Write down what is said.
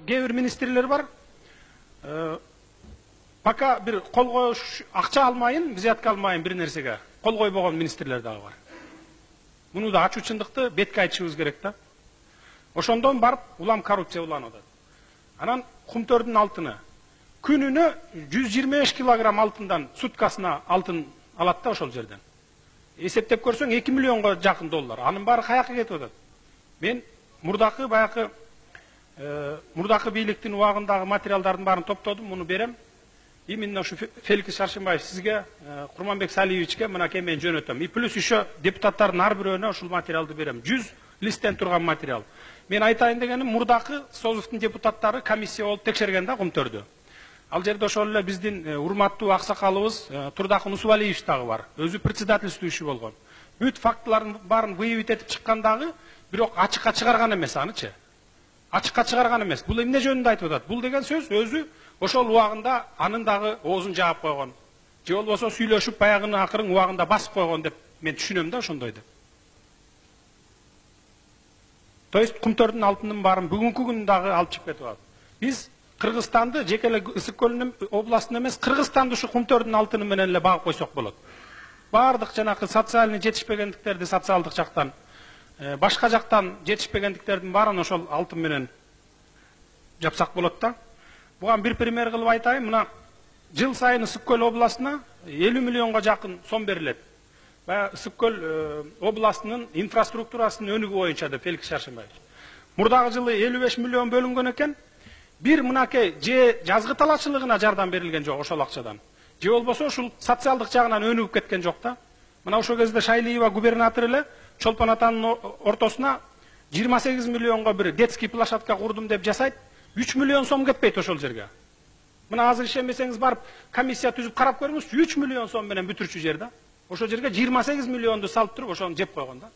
кээ бир министрлер бар. Пока bir kol koyuş akça almayın, взятка almayın bir nersege. Kol koyboğan ministrler dagı var. Bunu da açуу чындыкты betke айтышыбыз керек да. Ошондон барып улам коррупция уланып атат. Анан Кумтөрдүн алтыны күнүнө 125 килограмм алтындан суткасына алтын алат да ошол жерден. Эсептеп көрсөң 2 миллионго жакын доллар. Анын баары каяка кетип атат. Мен мурдакы бийликтин убагындагы материалдардын баарын топтодум, муну берем. Именно şu Феликс Шаршембаев sizge, Kurmanbek Saliyevичке мынакей мен жөнөтөм. И плюс еще депутаттардын ар бирөөнө ушул материалды берем. 100 листтен турган материал. Мен айтайын дегеним, мурдакы Созовдун депутаттары комиссия болуп текшерген да Кумтөрдү. Ал жерде ошол эле биздин урматтуу аксакалыбыз Турдакын Усубалиевич дагы бар. Өзү председательствующий болгон. Бүт фактылардын баарын выявить этип чыккан дагы, бирок ачыкка чыгарган эмес анычы. Ачыкка чыгарган эмес. Бул эмне жөнүндө айтып атат? Бул деген сөз өзү ошол убагында анын дагы оозун жаап койгон. Же болбосо сүйлөшүп баягынын акырын убагында басып койгон деп мен түшүнөм да ошондой деп. То есть Кумтөрдүн алтынын баарын бүгүнкү күндө дагы алып чыгып кетип атат. Биз Кыргызстанды жеке эле Ысык көлүнүн областын эмес, Кыргызстанды ушу Кумтөрдүн алтыны менен эле багып койсок болот. Бардык жанакы социальный жетишпегендиктерди социалдык жактан, башка жактан жетишпегендиктердин баарын ошол алтын менен жапсак болот да. Буган bir пример кылып айтайын, мына жыл сайын Ысык көл областына 50 миллионго жакын сом берилет. Баягы Ысык көл областынын инфраструктурасынын өнүгүү боюнча деп Феликс Шаршембаев. Мурдагы жылы 55 миллион бөлүнгөн экен. Bir мынакей же жазгы талаачылыгына жардам берилген жок ошол акчадан. Же болбосо ушул социалдык жагынан өнүгүп кеткен жок да. Мына ошол кезде Шайлиева губернатор эле Чолпон атанын ортосуна 28 миллионго bir детский площадка курдум деп жасайт. 3 миллион сом кетпейт ошол жерге. Мына азыр ишенбесеңиз барып комиссия түзүп карап көрүңүз, 3 миллион сом менен бүтүрчү жер да. Ошол жерге 28 миллионду салып туруп ошону жеп койгон да.